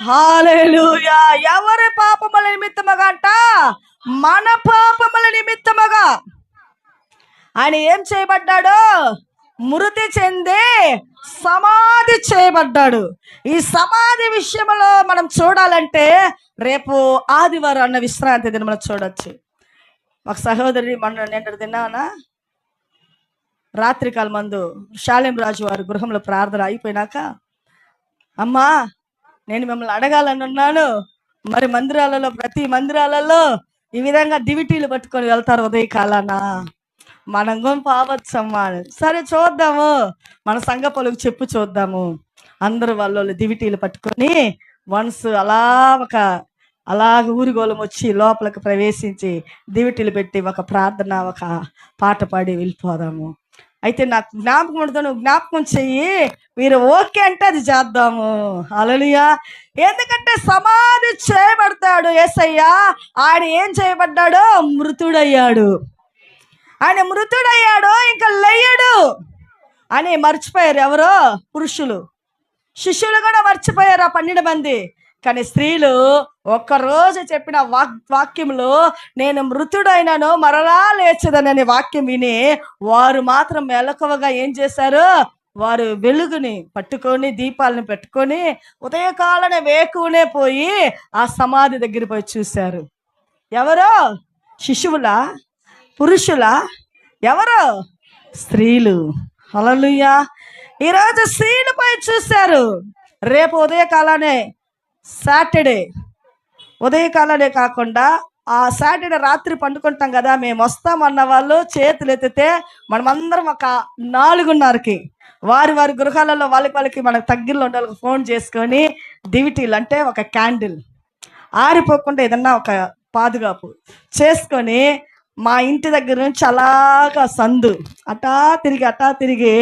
Speaker 1: హల్లెలూయా. ఎవరి పాపముల నిమిత్తముగా అంట? మన పాపముల నిమిత్తముగా ఆయన ఏం చేయబడ్డాడు? మృతి చెంది సమాధి చేయబడ్డాడు. ఈ సమాధి విషయంలో మనం చూడాలంటే రేపు ఆదివారం అన్న విశ్రాంతి దినం మనం చూడొచ్చు. ఒక సహోదరి మొన్న నేను తిన్నానా, రాత్రికాల మందు శాలేం రాజు వారి గృహంలో ప్రార్థన అయిపోయినాక, అమ్మా నేను మిమ్మల్ని అడగాలని ఉన్నాను, మరి మందిరాలలో ప్రతి మందిరాలలో ఈ విధంగా దివిటీలు పట్టుకొని వెళ్తారు ఉదయకాలాన, మనం కూడా పావచ్చమ్మా. సరే చూద్దాము, మన సంఘ పలుకు చెప్పు చూద్దాము. అందరూ వాళ్ళు దివిటీలు పట్టుకొని వన్స్ అలాగ ఊరిగోళం వచ్చి లోపలికి ప్రవేశించి దివిటీలు పెట్టి ఒక ప్రార్థన ఒక పాట పాడి వెళ్ళిపోదాము. అయితే నాకు జ్ఞాపకం ఉంటుంది, నువ్వు జ్ఞాపకం చెయ్యి, మీరు ఓకే అంటే అది చేద్దాము. హల్లెలూయా. ఎందుకంటే సమాధి చేయబడతాడు యేసయ్య. ఆయన ఏం చేయబడ్డాడు? మృతుడయ్యాడు. ఆయన మృతుడయ్యాడు, ఇంకా లేయడు అని మర్చిపోయారు ఎవరో? పురుషులు. శిష్యులు కూడా మర్చిపోయారు, ఆ 12 మంది. కానీ స్త్రీలు ఒక్కరోజు చెప్పిన వాక్యంలో నేను మృతుడైనను మరలా లేచదననే వాక్యం విని వారు మాత్రం మెలకువగా ఏం చేశారు? వారు వెలుగుని పట్టుకొని దీపాలను పెట్టుకొని ఉదయకాలనే వేకువనే పోయి ఆ సమాధి దగ్గర పోయి చూశారు. ఎవరో? శిశువులా? పురుషులా? ఎవరు? స్త్రీలు. హల్లెలూయా. ఈరోజు స్త్రీలు పోయి చూశారు. రేపు ఉదయకాలనే సాటర్డే ఉదయకాలనే కాకుండా ఆ సాటర్డే రాత్రి పండుకుంటాం కదా, మేము వస్తామన్న వాళ్ళు చేతులు ఎత్తితే మనమందరం ఒక 4:30కి వారి గృహాలలో వాళ్ళకి మనకు తగ్గిల్లో ఉండే ఫోన్ చేసుకొని దివిటీలు అంటే ఒక క్యాండిల్ ఆరిపోకుండా ఏదన్నా ఒక పాదుగాపు చేసుకొని మా ఇంటి దగ్గర నుంచి అలాగా సందు అటా తిరిగి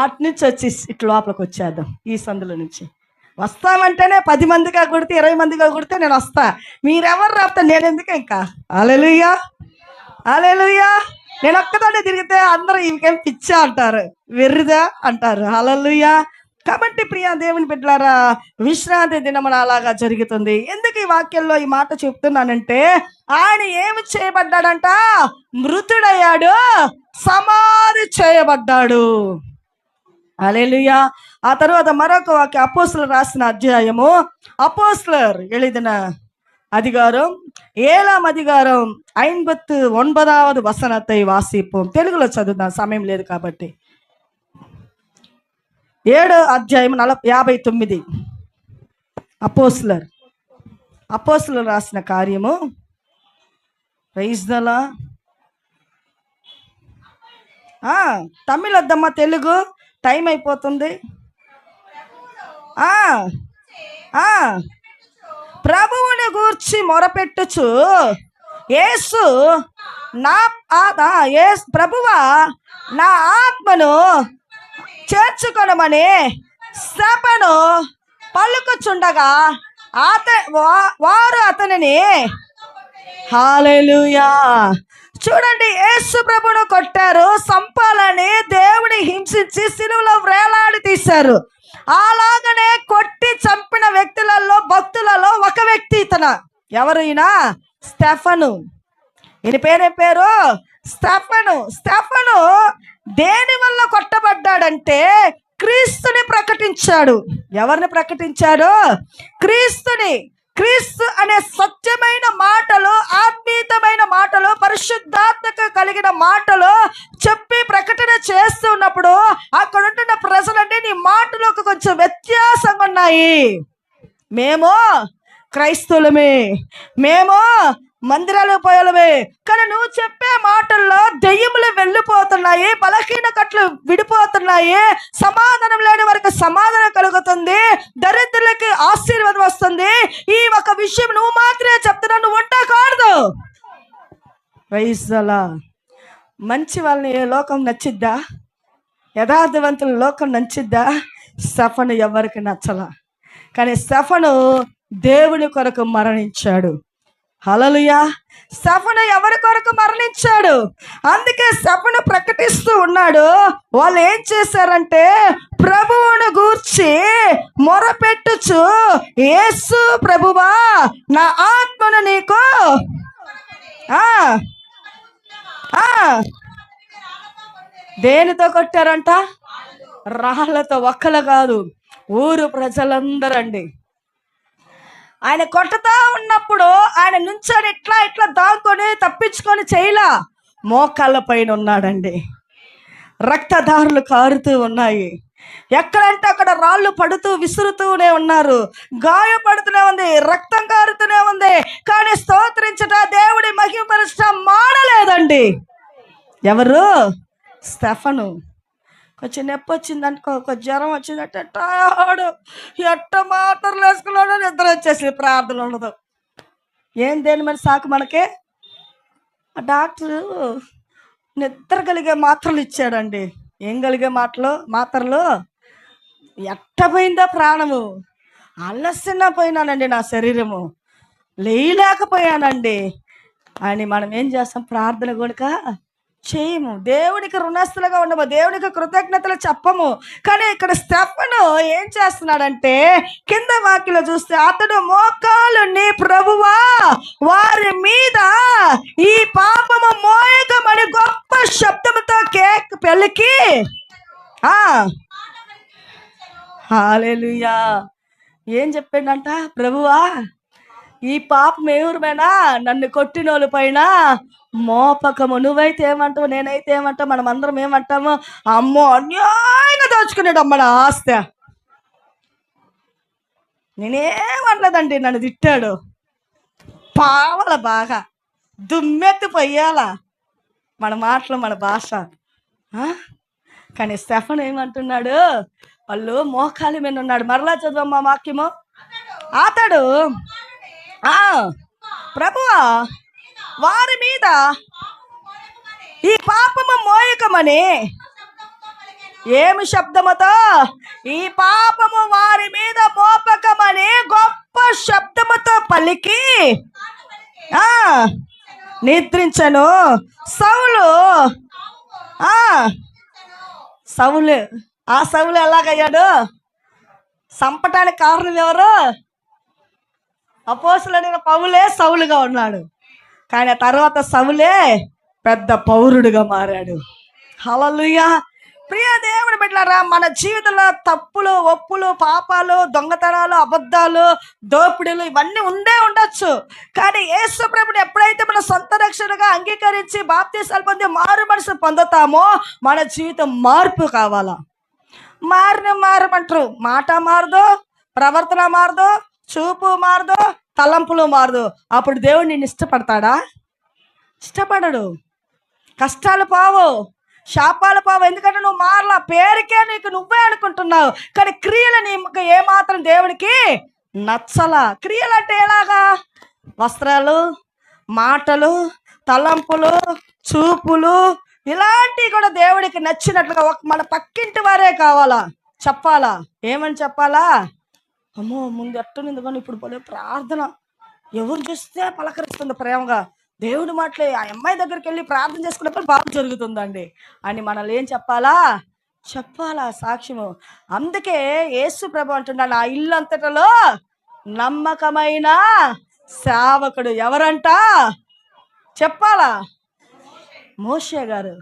Speaker 1: అటు నుంచి వచ్చి ఇట్లా లోపలికి వచ్చేద్దాం. ఈ సందుల నుంచి వస్తామంటేనే 10 మందిగా కొడితే 20 మందిగా కొడితే నేను వస్తా, మీరెవరు రాపితే నేను ఎందుకు ఇంకా. హల్లెలూయా. హల్లెలూయా. నేను ఒక్కదాన్ని తిరిగితే అందరూ ఇంకేం పిచ్చా అంటారు, వెర్రిదా అంటారు. హల్లెలూయా. కాబట్టి ప్రియా దేవుని బిడ్డలారా, విశ్రాంతి దినమున అలాగా జరుగుతుంది. ఎందుకు ఈ వాక్యంలో ఈ మాట చెప్తున్నానంటే, ఆయన ఏమి చేయబడ్డాడంట? మృతుడయ్యాడు, సమాధి చేయబడ్డాడు. హల్లెలూయా. ఆ తర్వాత మరొక వాక్యం అపోస్తలులు రాసిన అధ్యాయము, అపోస్తలర్ எழுதின அதிகாரம் 7వ అధికారం 59వ వచనத்தை వాసిపోం. తెలుగులో చదువుదాం, సమయం లేదు కాబట్టి. 7వ అధ్యాయం 59. అపోస్తలులు రాసిన కార్యము. Praise the lord. తమిళ వద్దమ్మా, తెలుగు టైం అయిపోతుంది. ప్రభువుని గూర్చి మొరపెట్టుచు యేసు ప్రభువా నా ఆత్మను చేర్చుకొనమని స్తెఫను పలుకుచుండగా వారు అతనిని. హల్లెలూయా. చూడండి, యేసు ప్రభును కొట్టారు, సంపాలని దేవుని హింసించి సిలువలో వేలాడి తీశారు. అలాగనే కొట్టి చంపిన వ్యక్తులలో భక్తులలో ఒక వ్యక్తి ఇతను. ఎవరు ఈయన? స్తెఫను. ఈయన పేరు స్తెఫను దేని వల్ల కొట్టబడ్డాడంటే క్రీస్తుని ప్రకటించాడు. ఎవరిని ప్రకటించాడు? క్రీస్తుని. క్రీస్తు అనే సత్యమైన మాటలు, ఆత్మీయమైన మాటలు, పరిశుద్ధాత్మక కలిగిన మాటలు చెప్పి ప్రకటన చేస్తూ ఉన్నప్పుడు అక్కడ ఉంటున్న ప్రజలంటే నీ మాటలకు కొంచెం వ్యత్యాసంగా ఉన్నాయి. మేము క్రైస్తవులమే, మేము మందిరాలకు పోయాలమే, కానీ నువ్వు చెప్పే మాటల్లో దెయ్యములు వెళ్ళిపోతున్నాయి, బలహీన కట్లు విడిపోతున్నాయి, సమాధానం లేని వారికి సమాధానం కలుగుతుంది, దరిద్రులకి ఆశీర్వాదం వస్తుంది. ఈ ఒక విషయం నువ్వు మాత్రమే చెప్తున్నావు, నువ్వు ఉండకూడదు. Praise the Lord. మంచి వాళ్ళని ఏ లోకం నచ్చిద్దా? యథార్థవంతుల లోకం నచ్చిద్దా? స్తెఫను ఎవరికి నచ్చలా. కానీ స్తెఫను దేవుని కొరకు మరణించాడు. హల్లెలూయా. స్టెఫను ఎవరి కొరకు మరణించాడు? అందుకే స్టెఫను ప్రకటిస్తూ ఉన్నాడు. వాళ్ళు ఏం చేశారంటే ప్రభువును గూర్చి మొరపెట్టుచు, యేసు ప్రభువా నా ఆత్మను నీకు ఆ ఆ దేనితో కొట్టారంట? రాళ్ళతో. ఒక్కలు కాదు, ఊరు ప్రజలందరండి. ఆయన కొట్టతా ఉన్నప్పుడు ఆయన నుంచొని ఇట్లా ఇట్లా దాక్కొని తప్పించుకొని చేయలా, మోకాళ్ళ పైన ఉన్నాడండి. రక్తధారులు కారుతూ ఉన్నాయి. ఎక్కడంటే అక్కడ రాళ్ళు పడుతూ విసురుతూనే ఉన్నారు. గాయపడుతూనే ఉంది, రక్తం కారుతూనే ఉంది. కానీ స్తోత్రించట, దేవుడి మహిమపరచడం మానలేదండి. ఎవరు? స్టెఫను. కొంచెం నొప్పి వచ్చిందనుకో, ఒక జ్వరం వచ్చిందంటే టాడు ఎట్ట మాత్రలు వేసుకున్నాడో నిద్ర వచ్చేసి ప్రార్థన ఉండదు. ఏం దేని మరి సాకు మనకే? ఆ డాక్టరు నిద్ర కలిగే మాత్రలు ఇచ్చాడండి. ఏం కలిగే మాత్రలు ఎట్ట పోయిందో ప్రాణము, అలసిన పోయినానండి, నా శరీరము లేయలేకపోయానండి అని మనం ఏం చేస్తాం? ప్రార్థన కనుక చేయము, దేవునికి రుణస్తులుగా ఉండము, దేవునికి కృతజ్ఞతలు చెప్పము. కానీ ఇక్కడ స్టెఫను ఏం చేస్తున్నాడంటే కింద వాక్యలో చూస్తే, అతడు మోకాలు నీ ప్రభువా వారి మీద ఈ పాపము మోయకమని గొప్ప శబ్దముతో కేక్ పెలికి హల్లెలూయా ఏం చెప్పాడంట? ప్రభువా ఈ పాపం ఎవరిమైనా నన్ను కొట్టినోళ్ళ పైన మోపకము. నువ్వైతే ఏమంటావు, నేనైతే ఏమంటావు, మనం అందరం ఏమంటాము? అమ్మో అన్యాయంగా దోచుకున్నాడు అమ్మ నా ఆస్తి. నేనేమనలేదండి, నన్ను తిట్టాడు, పావాల బాగా దుమ్మెత్తి పొయ్యాల మన మాటలు, మన భాష. కానీ స్టెఫను ఏమంటున్నాడు? వాళ్ళు మోకాలి మీద ఉన్నాడు. మరలా చదువమ్మా వాక్యము. అతడు ప్రభువా వారి మీద ఈ పాపము మోయకమని. ఏమి శబ్దముతో? ఈ పాపము వారి మీద మోపకమని గొప్ప శబ్దముతో పలికి నిద్రించను. సౌలు ఆ సౌలు ఎలాగయ్యాడు? చంపటానికి కారణం ఎవరు? అపోస్తలుడైన పౌలే సౌలుగా ఉన్నాడు. కానీ ఆ తర్వాత సౌలే పెద్ద పౌరుడుగా మారాడు. హల్లెలూయా. ప్రియ దేవుని బిడ్డలారా, మన జీవితంలో తప్పులు, ఒప్పులు, పాపాలు, దొంగతనాలు, అబద్ధాలు, దోపిడీలు ఇవన్నీ ఉండొచ్చు. కానీ యేసు ప్రభుని ఎప్పుడైతే మన సొంత రక్షణగా అంగీకరించి బాప్తీసాలు పొంది మారు మనసు పొందుతామో మన జీవితం మార్పు కావాలా. మారమంటారు, మాట మారదు, ప్రవర్తన మారదు, చూపు మారదు, తలంపులు మారదు. అప్పుడు దేవుడు నిన్ను ఇష్టపడతాడా? ఇష్టపడడు. కష్టాలు పావు, శాపాలు పావు. ఎందుకంటే నువ్వు మారలా, పేరుకే నీకు నువ్వే అనుకుంటున్నావు. కానీ క్రియలు నీకు ఏమాత్రం దేవుడికి నచ్చలా. క్రియలు అంటే ఎలాగా? వస్త్రాలు, మాటలు, తలంపులు, చూపులు, ఇలాంటివి కూడా దేవుడికి నచ్చినట్లుగా మన పక్కింటి వారే కావాలా, చెప్పాలా. ఏమని చెప్పాలా? అమ్మో ముందు ఎట్టనింది కానీ ఇప్పుడు పోలే ప్రార్థన, ఎవరు చూస్తే పలకరిస్తుంది ప్రేమగా. దేవుడి మాటలే, ఆ అమ్మాయి దగ్గరికి వెళ్ళి ప్రార్థన చేసుకున్నప్పుడు బాగా జరుగుతుందండి అని మనల్ని ఏం చెప్పాలా? చెప్పాలా సాక్ష్యము. అందుకే యేసు ప్రభు అంటున్నాడు, నా ఇల్లు అంతటలో నమ్మకమైన సేవకుడు ఎవరంట? చెప్పాలా? మోషే గారు.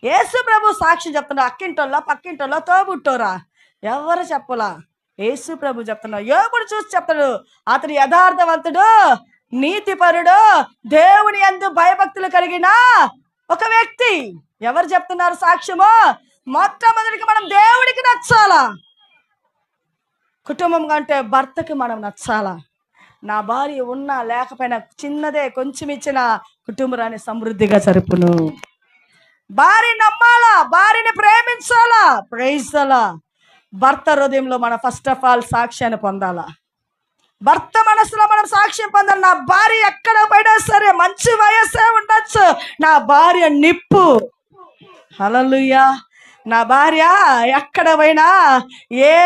Speaker 1: యేసు ప్రభు సాక్ష్యం చెప్తున్నా. అక్కింటోళ్ళ, పక్కింటోళ్ళ, తోబుట్టోరా, ఎవరు చెప్పలా. యేసు ప్రభు చెప్తున్నాడు. యోబుడు చూసి చెప్తాడు, అతడు యథార్థవంతుడు, నీతిపరుడు, దేవుని యందు భయభక్తులు కలిగిన ఒక వ్యక్తి. ఎవరు చెప్తున్నారు సాక్ష్యము? మొట్టమొదటికి మనం దేవుడికి నచ్చాలా. కుటుంబం కంటే భర్తకి మనం నచ్చాలా. నా భార్య ఉన్నా లేకపోయినా చిన్నదే కొంచెం ఇచ్చిన కుటుంబాన్ని సమృద్ధిగా జరుపును. భార్య నమ్మాలా, భార్యని ప్రేమించాలా, ప్రేమించాలా. భర్త హృదయంలో మన ఫస్ట్ ఆఫ్ ఆల్ సాక్ష్యాన్ని పొందాలా. భర్త మనసులో మనం సాక్ష్యం పొందాలి. నా భార్య ఎక్కడ పోయినా సరే, మంచి వయస్సే ఉండొచ్చు, నా భార్య నిప్పు. హల్లెలూయా. నా భార్య ఎక్కడ పోయినా ఏ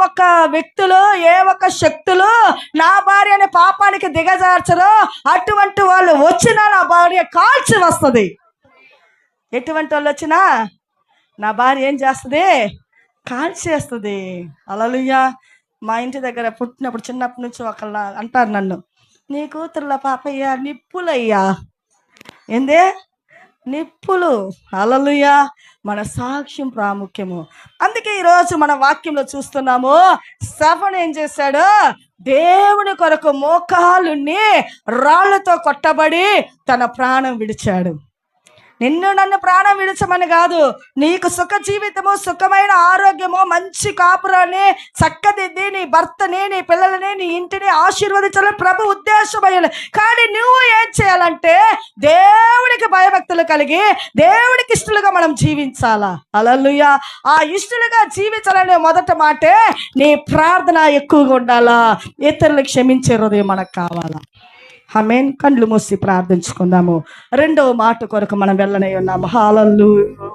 Speaker 1: ఒక్క వ్యక్తులు ఏ ఒక్క శక్తులు నా భార్యని పాపానికి దిగజార్చరో అటువంటి వాళ్ళు వచ్చినా నా భార్య కాల్చి వస్తుంది. ఎటువంటి వాళ్ళు వచ్చినా నా భార్య ఏం చేస్తుంది? కాల్చేస్తుంది. హల్లెలూయా. మా ఇంటి దగ్గర పుట్టినప్పుడు చిన్నప్పటి నుంచి ఒకళ్ళ అంటారు నన్ను, నీ కూతుర్ల పాపయ్యా నిప్పులయ్యా. ఏందే? నిప్పులు. హల్లెలూయా. మన సాక్ష్యం ప్రాముఖ్యము. అందుకే ఈరోజు మన వాక్యంలో చూస్తున్నాము, స్టెఫను ఏం చేశాడు? దేవుని కొరకు మోకాలుని రాళ్లతో కొట్టబడి తన ప్రాణం విడిచాడు. నిన్ను నన్ను ప్రాణం విడిచమని కాదు, నీకు సుఖ జీవితము, సుఖమైన ఆరోగ్యము, మంచి కాపురాన్ని చక్కదిద్ది నీ భర్తని, నీ పిల్లలని, నీ ఇంటిని ఆశీర్వదించాలని ప్రభు ఉద్దేశమయ్యాలి. కానీ నువ్వు ఏం చేయాలంటే దేవునికి భయభక్తులు కలిగి దేవునికి ఇష్టలుగా మనం జీవించాలా. హల్లెలూయా. ఆ ఇష్టలుగా జీవించాలనే మొదటి మాటే నీ ప్రార్థన ఎక్కువగా ఉండాలా. ఇతరులు క్షమించే హృదయం మనకు కావాలా. ఆమేన్. కళ్ళు మూసి ప్రార్థించుకుందాము. రెండవ మాట కొరకు మనం వెళ్ళనే ఉన్నాము. హల్లెలూయా.